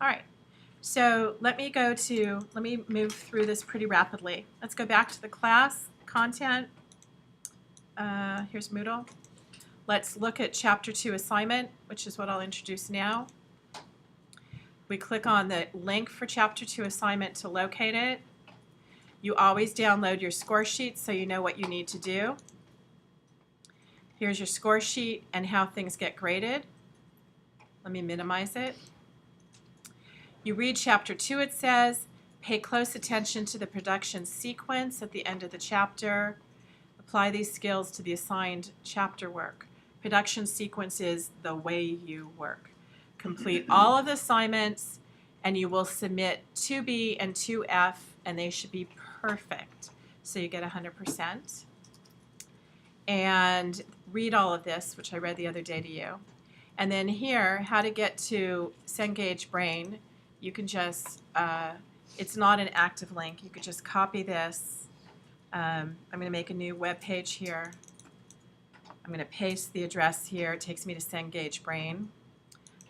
All right. So let me move through this pretty rapidly. Let's go back to the class content. Here's Moodle. Let's look at Chapter 2 assignment, which is what I'll introduce now. We click on the link for Chapter 2 assignment to locate it. You always download your score sheet so you know what you need to do. Here's your score sheet and how things get graded. Let me minimize it. You read Chapter 2, it says, pay close attention to the production sequence at the end of the chapter. Apply these skills to the assigned chapter work. Production sequence is the way you work. Complete all of the assignments and you will submit 2B and 2F and they should be perfect. So you get 100%. And read all of this, which I read the other day to you. And then here, how to get to Cengage Brain. You can just, it's not an active link. You could just copy this. I'm going to make a new web page here. I'm going to paste the address here. It takes me to Cengage Brain.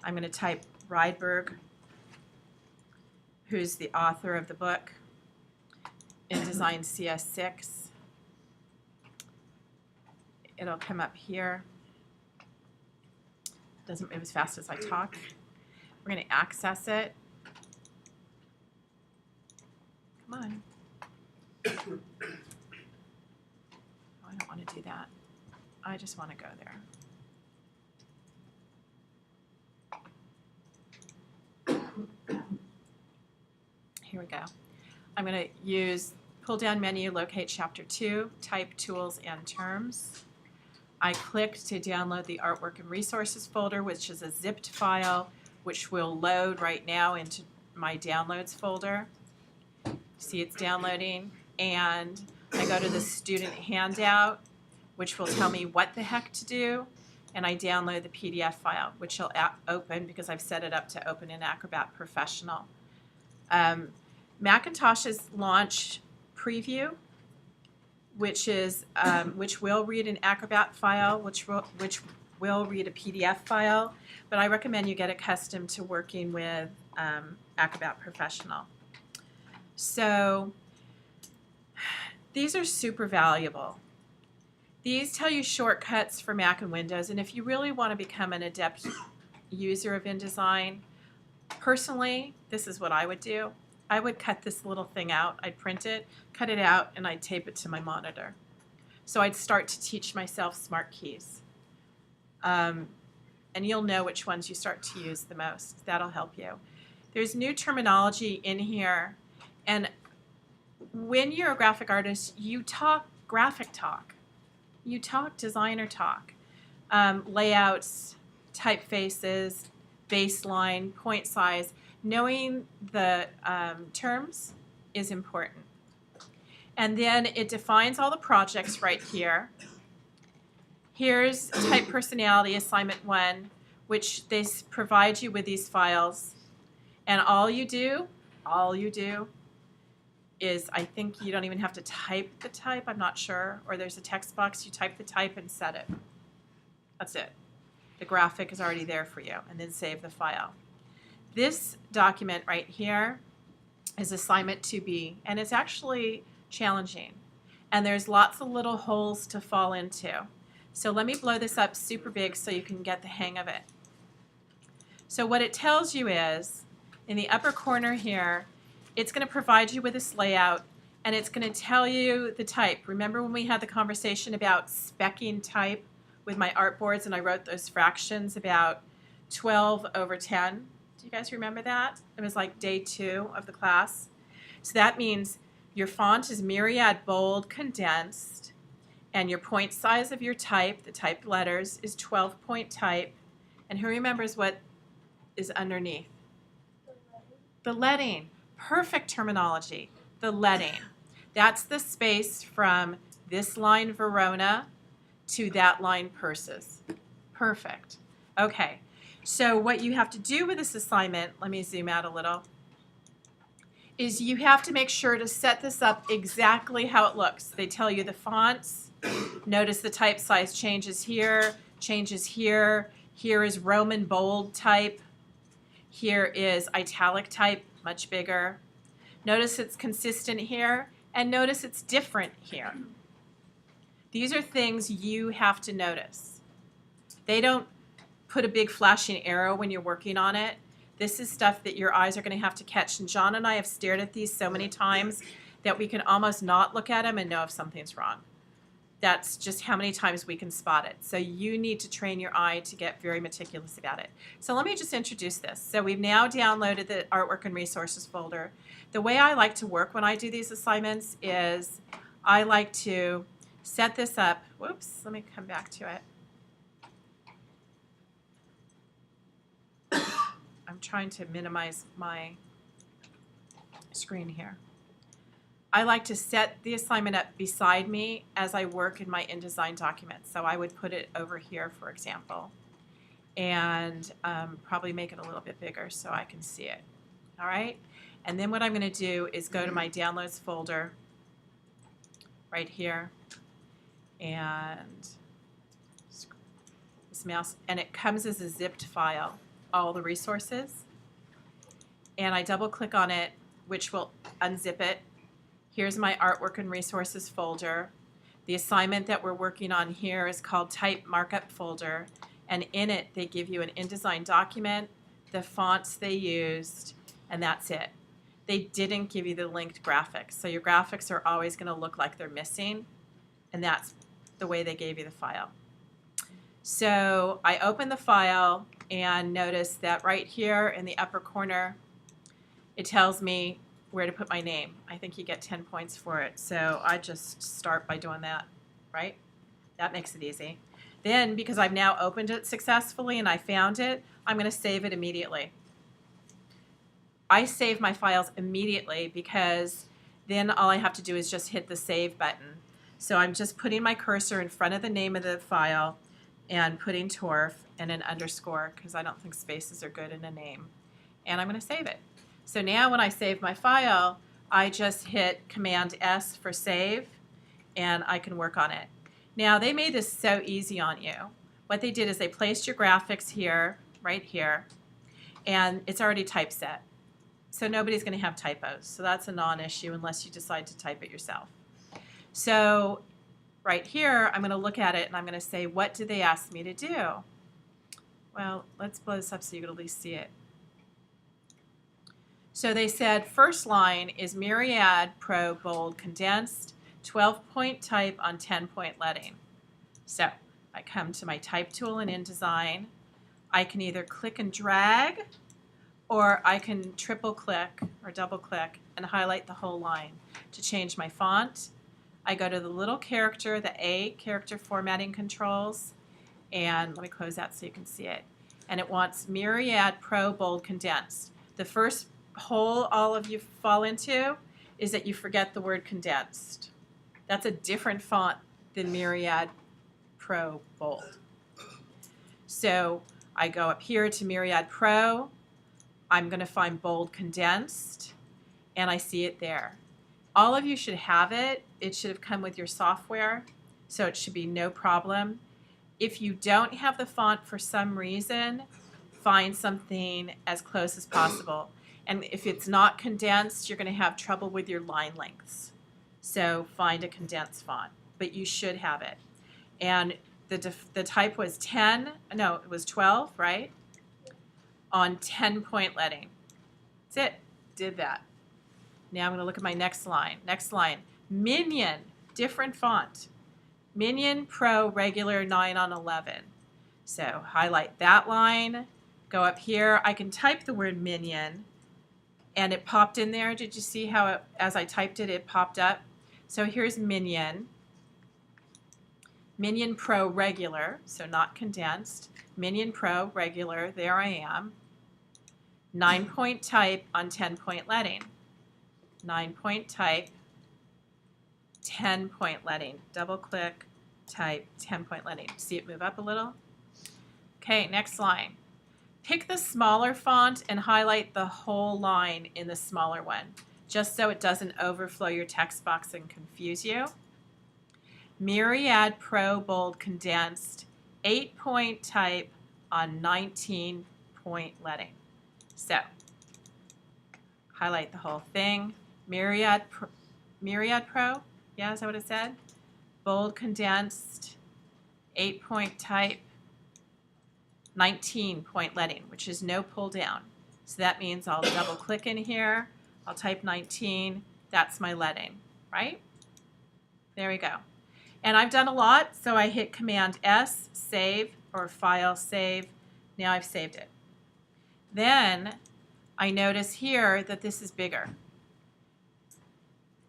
I'm going to type Rydberg, who's the author of the book, InDesign CS6. It'll come up here. It doesn't move as fast as I talk. We're going to access it. Come on. Oh, I don't want to do that. I just want to go there. Here we go. I'm going to use pull down menu, locate Chapter 2, type tools and terms. I click to download the artwork and resources folder, which is a zipped file, which will load right now into my downloads folder. See, it's downloading, and I go to the student handout, which will tell me what the heck to do, and I download the PDF file, which will open because I've set it up to open in Acrobat Professional. Macintosh's launch preview, which will read an Acrobat file, which will read a PDF file, but I recommend you get accustomed to working with Acrobat Professional. So these are super valuable. These tell you shortcuts for Mac and Windows, and if you really want to become an adept user of InDesign, personally, this is what I would do. I would cut this little thing out, I'd print it, cut it out, and I'd tape it to my monitor. So I'd start to teach myself smart keys. And you'll know which ones you start to use the most. That'll help you. There's new terminology in here, and when you're a graphic artist, you talk graphic talk. You talk designer talk. Layouts, typefaces, baseline, point size. Knowing the terms is important. And then it defines all the projects right here. Here's Type Personality Assignment 1, which they provide you with these files. And all you do is, I think you don't even have to type the type, I'm not sure, or there's a text box, you type the type and set it. That's it. The graphic is already there for you, and then save the file. This document right here is assignment 2B, and it's actually challenging. And there's lots of little holes to fall into. So let me blow this up super big so you can get the hang of it. So what it tells you is, in the upper corner here, it's going to provide you with this layout, and it's going to tell you the type. Remember when we had the conversation about speccing type with my artboards, and I wrote those fractions about 12/10? Do you guys remember that? It was like day 2 of the class. So that means your font is myriad bold condensed, and your point size of your type, the typed letters, is 12-point type. And who remembers what is underneath? The leading. Perfect terminology. The leading. That's the space from this line Verona to that line Persis. Perfect. Okay. So what you have to do with this assignment, let me zoom out a little, is you have to make sure to set this up exactly how it looks. They tell you the fonts. Notice the type size changes here. Here is Roman bold type. Here is italic type, much bigger. Notice it's consistent here, and notice it's different here. These are things you have to notice. They don't put a big flashing arrow when you're working on it. This is stuff that your eyes are going to have to catch. And John and I have stared at these so many times that we can almost not look at them and know if something's wrong. That's just how many times we can spot it. So you need to train your eye to get very meticulous about it. So let me just introduce this. So we've now downloaded the artwork and resources folder. The way I like to work when I do these assignments is I like to set this up. Whoops, let me come back to it. I'm trying to minimize my screen here. I like to set the assignment up beside me as I work in my InDesign document. So I would put it over here, for example, and probably make it a little bit bigger so I can see it. All right? And then what I'm going to do is go to my downloads folder right here, and this mouse, and it comes as a zipped file, all the resources. And I double click on it, which will unzip it. Here's my artwork and resources folder. The assignment that we're working on here is called type markup folder, and in it they give you an InDesign document, the fonts they used, and that's it. They didn't give you the linked graphics, so your graphics are always going to look like they're missing, and that's the way they gave you the file. So I open the file and notice that right here in the upper corner it tells me where to put my name. I think you get 10 points for it. So I just start by doing that, right? That makes it easy. Then, because I've now opened it successfully and I found it, I'm going to save it immediately. I save my files immediately because then all I have to do is just hit the save button. So I'm just putting my cursor in front of the name of the file and putting TORF and an underscore because I don't think spaces are good in a name. And I'm going to save it. So now when I save my file, I just hit Command S for save, and I can work on it. Now, they made this so easy on you. What they did is they placed your graphics here, right here, and it's already typeset. So nobody's going to have typos. So that's a non-issue unless you decide to type it yourself. So right here, I'm going to look at it, and I'm going to say, what did they ask me to do? Well, let's blow this up so you can at least see it. So they said first line is Myriad Pro Bold Condensed, 12-point type on 10-point leading. So I come to my type tool in InDesign. I can either click and drag, or I can triple click or double click and highlight the whole line to change my font. I go to the little character, the A, character formatting controls, and let me close that so you can see it. And it wants Myriad Pro Bold Condensed. The first hole all of you fall into is that you forget the word condensed. That's a different font than Myriad Pro Bold. So I go up here to Myriad Pro. I'm going to find Bold Condensed, and I see it there. All of you should have it. It should have come with your software, so it should be no problem. If you don't have the font for some reason, find something as close as possible. And if it's not condensed, you're going to have trouble with your line lengths. So find a condensed font, but you should have it. And the type was 10, no, it was 12, right? On 10-point leading. That's it. Did that. Now I'm going to look at my next line. Next line, Minion, different font. Minion Pro Regular 9/11. So highlight that line, go up here. I can type the word Minion, and it popped in there. Did you see how as I typed it, it popped up? So here's Minion. Minion Pro Regular, so not condensed. Minion Pro Regular, there I am. 9-point type on 10-point leading. 9-point type, 10-point leading. Double click, type, 10-point leading. See it move up a little? Okay, next line. Pick the smaller font and highlight the whole line in the smaller one, just so it doesn't overflow your text box and confuse you. Myriad Pro Bold Condensed, 8-point type on 19-point leading. So highlight the whole thing. Myriad Pro, yeah, is that what it said? Bold, condensed, 8-point type, 19-point leading, which is no pull down. So that means I'll double click in here, I'll type 19, that's my leading, right? There we go. And I've done a lot, so I hit Command S, save, or File, save. Now I've saved it. Then I notice here that this is bigger.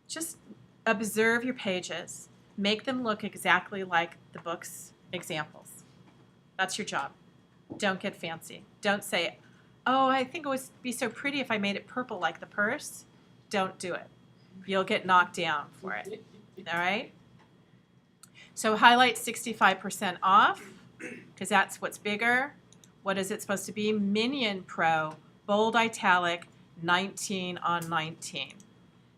Just observe your pages. Make them look exactly like the book's examples. That's your job. Don't get fancy. Don't say, oh, I think it would be so pretty if I made it purple like the purse. Don't do it. You'll get knocked down for it. All right? So highlight 65% off, because that's what's bigger. What is it supposed to be? Minion Pro, bold italic, 19 on 19.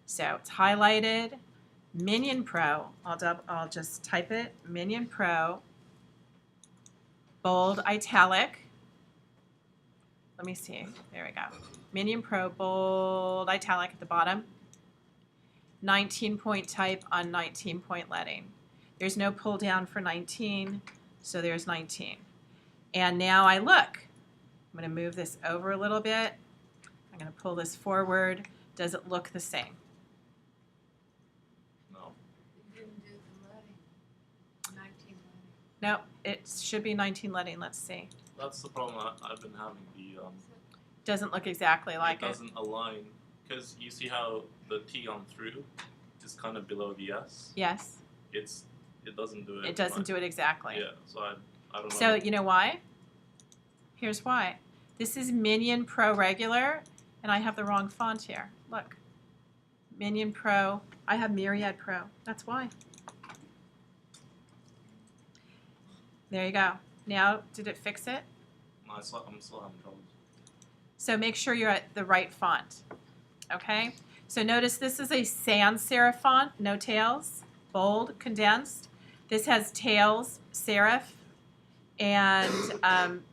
So it's highlighted. Minion Pro, I'll just type it, Minion Pro, bold italic. Let me see, there we go. Minion Pro, bold italic at the bottom. 19-point type on 19-point leading. There's no pull down for 19, so there's 19. And now I look. I'm going to move this over a little bit. I'm going to pull this forward. Does it look the same? No. You didn't do the leading. 19 leading. No, it should be 19 leading. Let's see. That's the problem I've been having. Doesn't look exactly like it it. doesn't align, because you see how the T on through is kind of below the S. Yes. It doesn't do it. It doesn't do it exactly. Yeah, so I don't know. So you know why? Here's why. This is Minion Pro Regular, and I have the wrong font here. Look. Minion Pro. I have Myriad Pro. That's why. There you go. Now, did it fix it? I'm still having trouble. So make sure you're at the right font. Okay? So notice this is a sans serif font, no tails, bold, condensed. This has tails, serif, and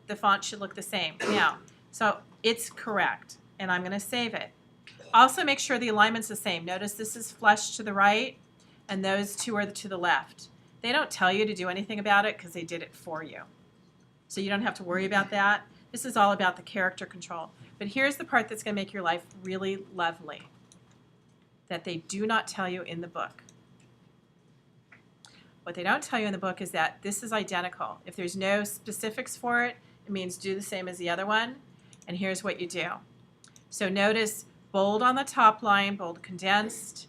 the font should look the same. Now, so it's correct, and I'm going to save it. Also make sure the alignment's the same. Notice this is flush to the right, and those two are to the left. They don't tell you to do anything about it because they did it for you. So you don't have to worry about that. This is all about the character control. But here's the part that's going to make your life really lovely, that they do not tell you in the book. What they don't tell you in the book is that this is identical. If there's no specifics for it, it means do the same as the other one. And here's what you do. So notice bold on the top line, bold condensed,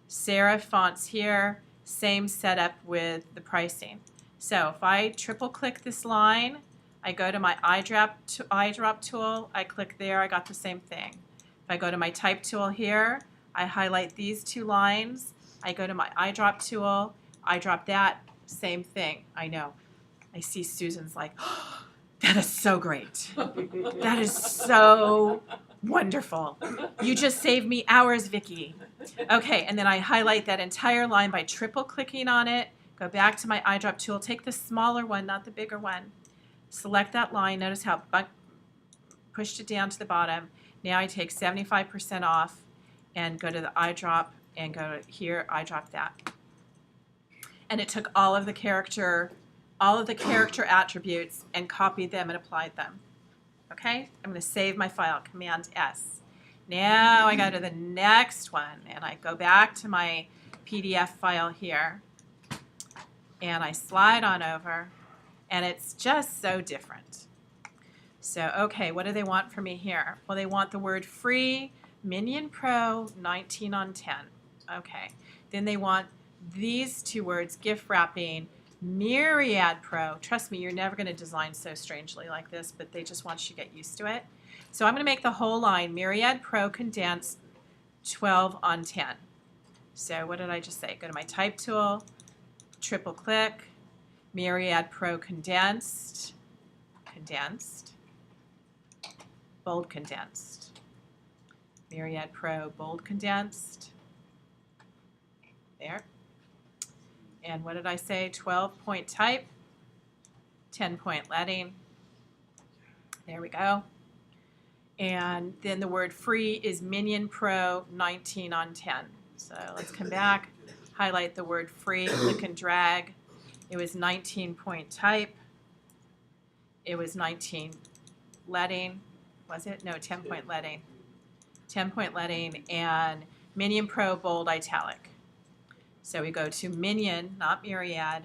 serif fonts here, same setup with the pricing. So if I triple click this line, I go to my eyedrop tool, I click there, I got the same thing. If I go to my type tool here, I highlight these two lines, I go to my eyedrop tool, I drop that, same thing. I know. I see Susan's like, oh, that is so great. That is so wonderful. You just saved me hours, Vicki. Okay, and then I highlight that entire line by triple clicking on it, go back to my eyedrop tool, take the smaller one, not the bigger one. Select that line. Notice how I pushed it down to the bottom. Now I take 75% off and go to the eyedrop and go to here, eyedrop that. And it took all of the character attributes and copied them and applied them. Okay? I'm going to save my file, Command S. Now I go to the next one and I go back to my PDF file here and I slide on over. And it's just so different. So, okay, what do they want from me here? Well, they want the word free, Minion Pro, 19 on 10. Okay. Then they want these two words, gift wrapping, Myriad Pro. Trust me, you're never going to design so strangely like this, but they just want you to get used to it. So I'm going to make the whole line Myriad Pro condensed, 12 on 10. So what did I just say? Go to my type tool, triple click, Myriad Pro condensed, bold condensed, Myriad Pro bold condensed, there. And what did I say? 12-point type, 10-point leading. There we go. And then the word free is Minion Pro 19 on 10. So let's come back, highlight the word free, click and drag. It was 19 point type. It was 19 leading. Was it? No, 10 point leading. 10 point leading and Minion Pro bold italic. So we go to Minion, not Myriad.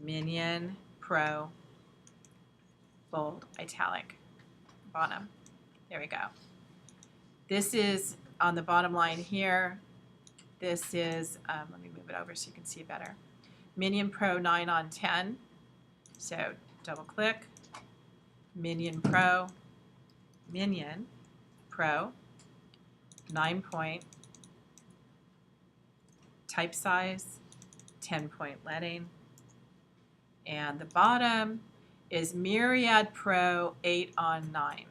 Minion Pro bold italic. Bottom. There we go. This is on the bottom line here. This is, let me move it over so you can see it better. Minion Pro 9 on 10. So double click. Minion Pro. Minion Pro 9 point. Type size 10 point leading. And the bottom is Myriad Pro 8 on 9.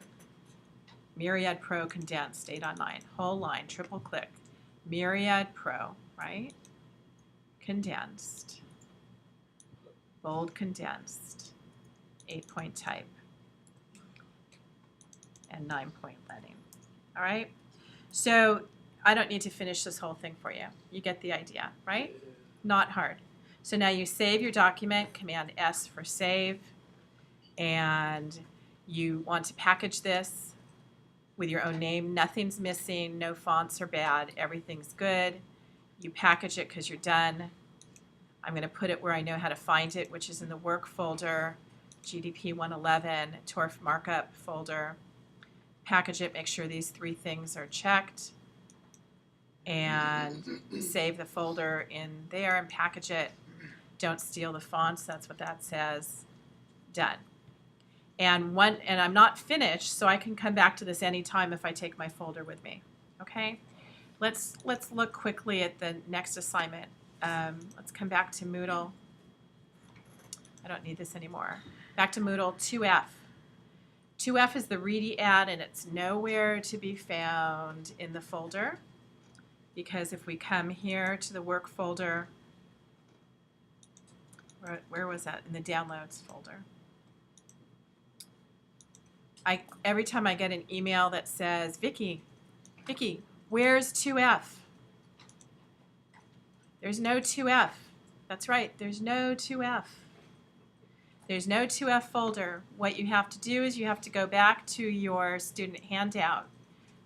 Myriad Pro condensed 8 on 9. Whole line, triple click. Myriad Pro, right? Condensed. Bold condensed. 8 point type. And 9 point leading. All right? So I don't need to finish this whole thing for you. You get the idea, right? Not hard. So now you save your document, Command S for save. And you want to package this with your own name. Nothing's missing, no fonts are bad, everything's good. You package it because you're done. I'm going to put it where I know how to find it, which is in the work folder, GDP111, TORF markup folder. Package it, make sure these 3 things are checked, and save the folder in there and package it. Don't steal the fonts, that's what that says. Done. And I'm not finished, so I can come back to this anytime if I take my folder with me. Okay? Let's look quickly at the next assignment. Let's come back to Moodle. I don't need this anymore. Back to Moodle 2F. 2F is the Ready ad, and it's nowhere to be found in the folder, because if we come here to the work folder, where was that? In the downloads folder. Every time I get an email that says, Vicki, where's 2F? There's no 2F. That's right, there's no 2F. There's no 2F folder. What you have to do is you have to go back to your student handout,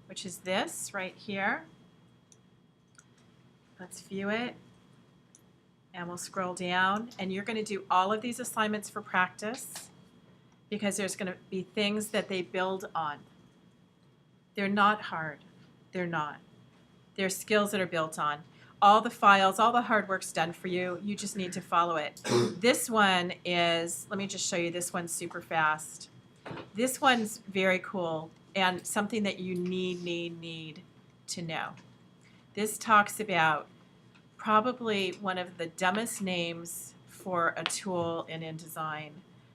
which is this right here. Let's view it. And we'll scroll down. And you're going to do all of these assignments for practice, because there's going to be things that they build on. They're not hard. They're not. They're skills that are built on. All the files, all the hard work's done for you. You just need to follow it. This one is, let me just show you, this one's super fast. This one's very cool and something that you need to know. This talks about probably one of the dumbest names for a tool in InDesign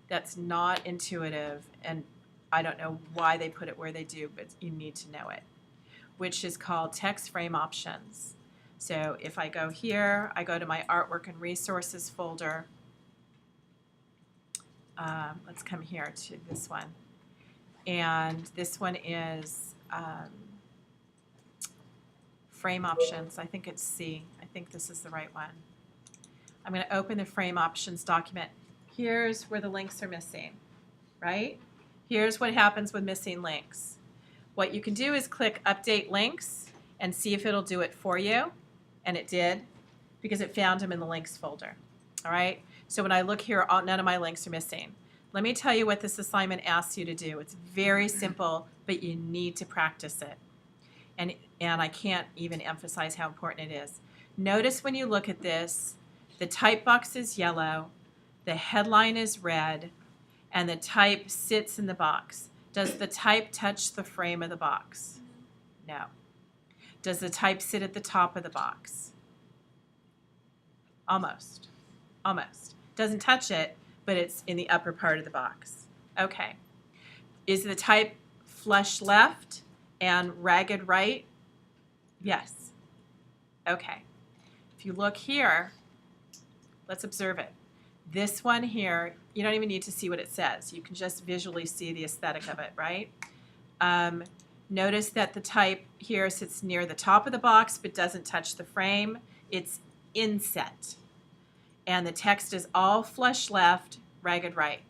that's not intuitive, and I don't know why they put it where they do, but you need to know it, which is called text frame options. So if I go here, I go to my artwork and resources folder. Let's come here to this one. And this one is frame options. I think it's C. I think this is the right one. I'm going to open the frame options document. Here's where the links are missing, right? Here's what happens with missing links. What you can do is click Update Links and see if it'll do it for you. And it did, because it found them in the links folder. All right? So when I look here, none of my links are missing. Let me tell you what this assignment asks you to do. It's very simple, but you need to practice it. And I can't even emphasize how important it is. Notice when you look at this, the type box is yellow, the headline is red, and the type sits in the box. Does the type touch the frame of the box? No. Does the type sit at the top of the box? Almost. Almost. Doesn't touch it, but it's in the upper part of the box. Okay. Is the type flush left and ragged right? Yes. Okay. If you look here, let's observe it. This one here, you don't even need to see what it says. You can just visually see the aesthetic of it, right? Notice that the type here sits near the top of the box but doesn't touch the frame. It's inset. And the text is all flush left, ragged right.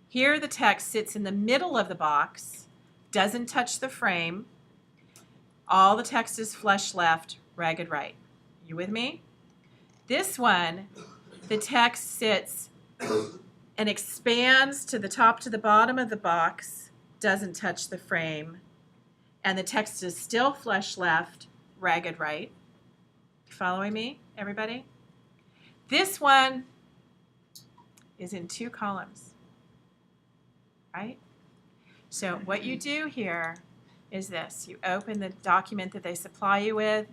Here the text sits in the middle of the box, doesn't touch the frame. All the text is flush left, ragged right. You with me? This one, the text sits and expands to the top to the bottom of the box, doesn't touch the frame, and the text is still flush left, ragged right. Following me, everybody? This one is in 2 columns, right? So what you do here is this. You open the document that they supply you with,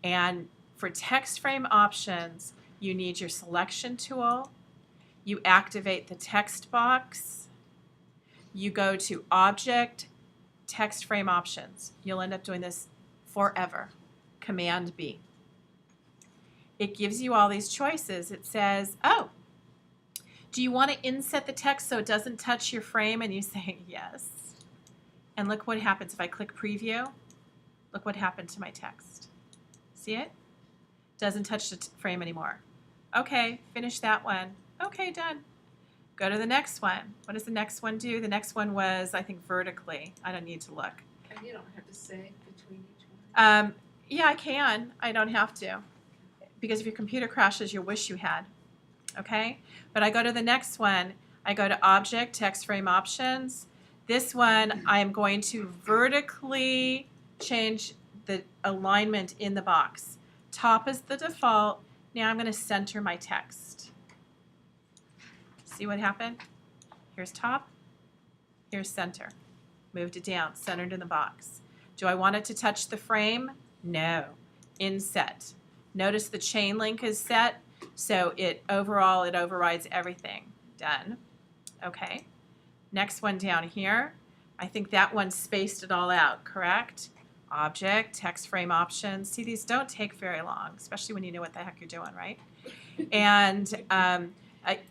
and for text frame options, you need your selection tool. You activate the text box. You go to Object, Text Frame Options. You'll end up doing this forever. Command B. It gives you all these choices. It says, oh, do you want to inset the text so it doesn't touch your frame? And you say yes. And look what happens if I click Preview. Look what happened to my text. See it? Doesn't touch the frame anymore. Okay, finish that one. Okay, done. Go to the next one. What does the next one do? The next one was, I think, vertically. I don't need to look. And you don't have to say between each one. Yeah, I can. I don't have to. Because if your computer crashes, you'll wish you had. Okay? But I go to the next one. I go to Object, Text Frame Options. This one, I am going to vertically change the alignment in the box. Top is the default. Now I'm going to center my text. See what happened? Here's top. Here's center. Moved it down, centered in the box. Do I want it to touch the frame? No. Inset. Notice the chain link is set, so it overrides everything. Done. Okay. Next one down here. I think that one spaced it all out, correct? Object, text frame options. See, these don't take very long, especially when you know what the heck you're doing, right? And I'm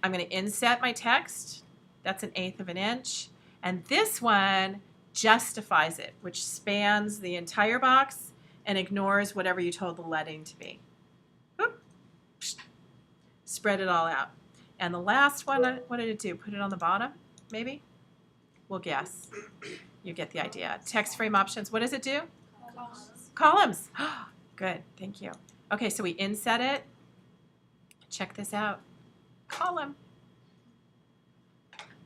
going to inset my text. That's 1/8 of an inch. And this one justifies it, which spans the entire box and ignores whatever you told the leading to be. Whoop. Spread it all out. And the last one, what did it do? Put it on the bottom, maybe? We'll guess. You get the idea. Text frame options, what does it do? Columns. Good, thank you. Okay, so we inset it. Check this out. Column.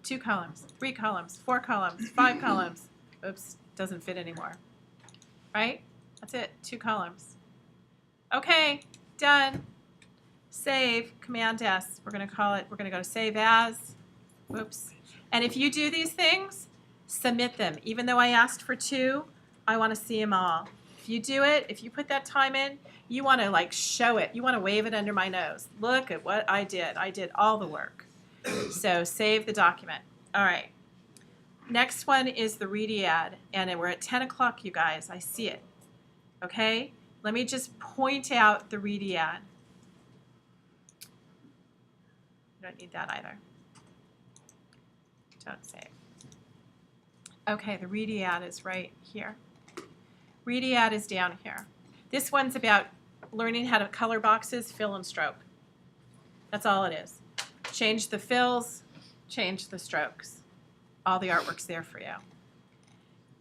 2 columns, 3 columns, 4 columns, 5 columns. Oops, doesn't fit anymore. Right? That's it, 2 columns. Okay, done. Save, Command S. We're going to go to Save As. Whoops. And if you do these things, submit them. Even though I asked for 2, I want to see them all. If you do it, if you put that time in, you want to like show it. You want to wave it under my nose. Look at what I did. I did all the work. So save the document. All right. Next one is the Readiad, and we're at 10 o'clock, you guys. I see it. Okay? Let me just point out the Readiad. You don't need that either. Don't save. Okay, the Readiad is right here. Readiad is down here. This one's about learning how to color boxes, fill and stroke. That's all it is. Change the fills, change the strokes. All the artwork's there for you.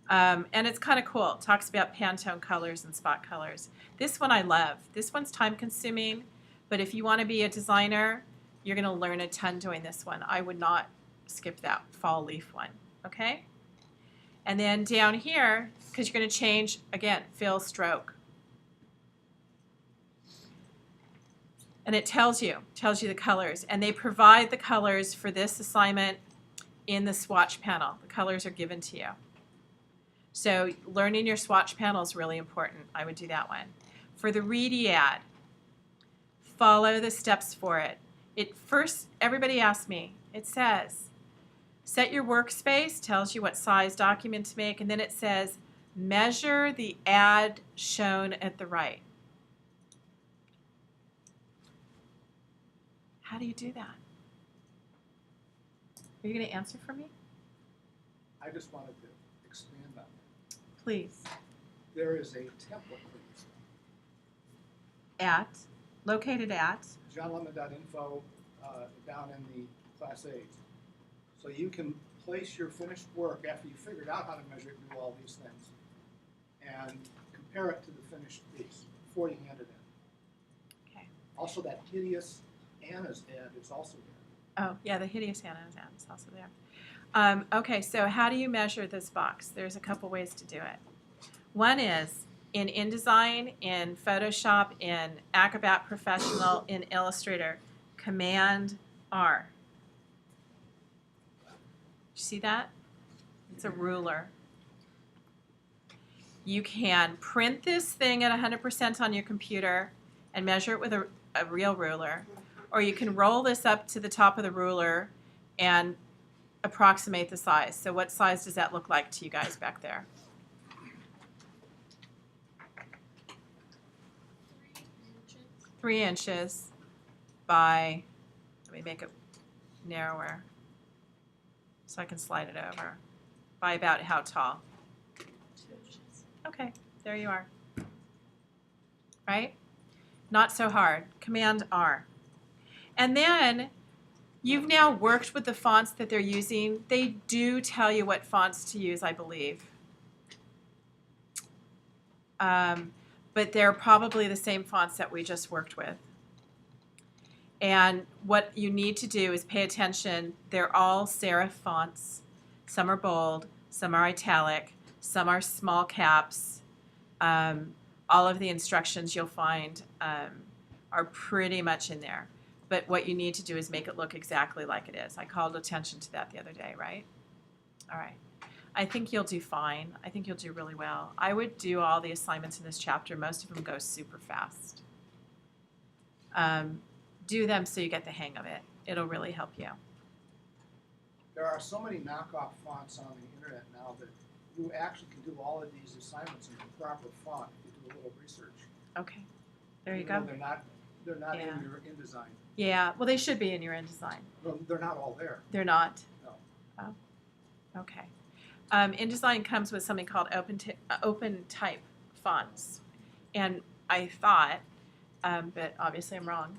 And it's kind of cool. It talks about Pantone colors and spot colors. This one I love. This one's time consuming, but if you want to be a designer, you're going to learn a ton doing this one. I would not skip that fall leaf one, okay? And then down here, because you're going to change, again, fill, stroke. And it tells you the colors. And they provide the colors for this assignment in the swatch panel. The colors are given to you. So learning your swatch panel is really important. I would do that one. For the Readiad, follow the steps for it. First, everybody asks me, it says, set your workspace, tells you what size document to make, and then it says, measure the ad shown at the right. How do you do that? Are you going to answer for me? I just wanted to explain Please. There is a template, please. Located at, johnlemon.info down in the Class A's. So you can place your finished work after you figured out how to measure it and do all these things, and compare it to the finished piece before you hand it in. okay. Also, that hideous Anna's ad is also there. Oh, yeah, the hideous Hannah's ad is also there. Okay, so how do you measure this box? There's a couple ways to do it. One is in InDesign, in Photoshop, in Acrobat Professional, in Illustrator, Command R. You see that? It's a ruler. You can print this thing at 100% on your computer and measure it with a real ruler, or you can roll this up to the top of the ruler and approximate the size. So what size does that look like to you guys back there? 3 inches by, let me make it narrower so I can slide it over, by about how tall? 2 inches. Okay, there you are. Right? Not so hard. Command R. And then you've now worked with the fonts that they're using. They do tell you what fonts to use, I believe. But they're probably the same fonts that we just worked with. And what you need to do is pay attention. They're all serif fonts. Some are bold, some are italic, some are small caps. All of the instructions you'll find are pretty much in there. But what you need to do is make it look exactly like it is. I called attention to that the other day, right? All right. I think you'll do fine. I think you'll do really well. I would do all the assignments in this chapter. Most of them go super fast. Do them so you get the hang of it. It'll really help you. There are so many knockoff fonts on the internet now that you actually can do all of these assignments in the proper font if you do a little research. Okay. There you Even though go. They're not Yeah. in your InDesign. Yeah, well, they should be in your InDesign. No, they're not all there. They're not? No. Oh, okay. InDesign comes with something called open type fonts. And I thought, but obviously I'm wrong,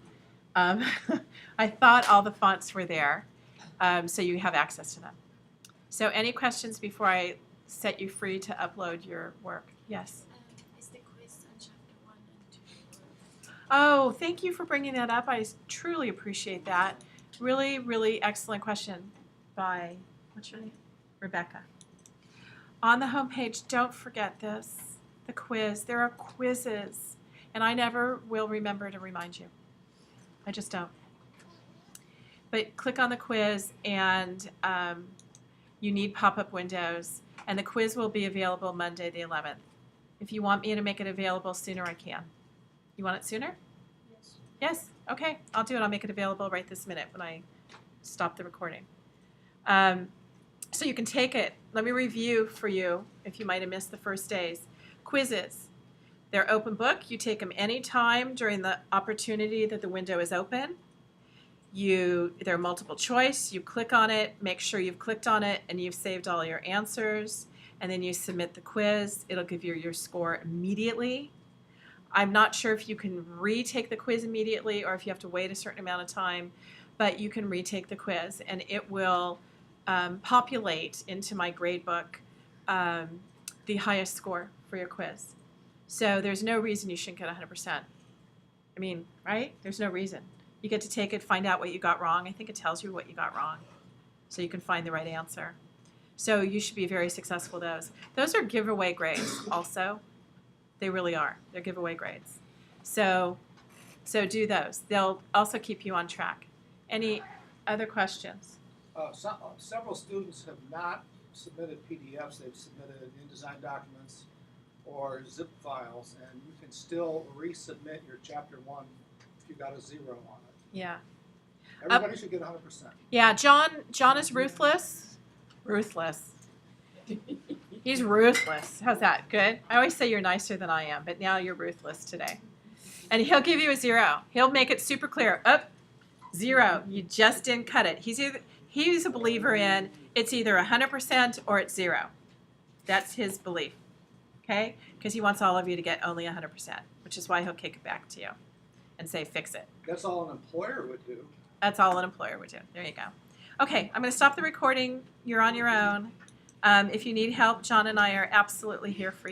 I thought all the fonts were there, so you have access to them. So any questions before I set you free to upload your work? Yes? Is the quiz on chapter 1 and 2? Oh, thank you for bringing that up. I truly appreciate that. Really, really excellent question by, what's your name? Rebecca. On the homepage, don't forget this, the quiz. There are quizzes, and I never will remember to remind you. I just don't. But click on the quiz, and you need pop-up windows, and the quiz will be available Monday the 11th. If you want me to make it available sooner, I can. You want it sooner? Yes. Yes? Okay, I'll do it. I'll make it available right this minute when I stop the recording. So you can take it. Let me review for you if you might have missed the first days. Quizzes. They're open book. You take them anytime during the opportunity that the window is open. They're multiple choice. You click on it, make sure you've clicked on it, and you've saved all your answers. And then you submit the quiz. It'll give you your score immediately. I'm not sure if you can retake the quiz immediately or if you have to wait a certain amount of time, but you can retake the quiz, and it will populate into my grade book the highest score for your quiz. So there's no reason you shouldn't get 100%. I mean, right? There's no reason. You get to take it, find out what you got wrong. I think it tells you what you got wrong, so you can find the right answer. So you should be very successful with those. Those are giveaway grades also. They really are. They're giveaway grades. So do those. They'll also keep you on track. Any other questions? Several students have not submitted PDFs. They've submitted InDesign documents or zip files, and you can still resubmit your chapter 1 if you got a 0 on it. Yeah. Everybody should get 100%. Yeah, John is ruthless. Ruthless. He's ruthless. How's that? Good? I always say you're nicer than I am, but now you're ruthless today. And he'll give you a 0. He'll make it super clear. Up, 0. You just didn't cut it. He's a believer in it's either 100% or it's 0. That's his belief. okay? Because he wants all of you to get only 100%, which is why he'll kick it back to you and say, fix it. That's all an employer would do. That's all an employer would do. There you go. Okay, I'm going to stop the recording. You're on your own. If you need help, John and I are absolutely here for you.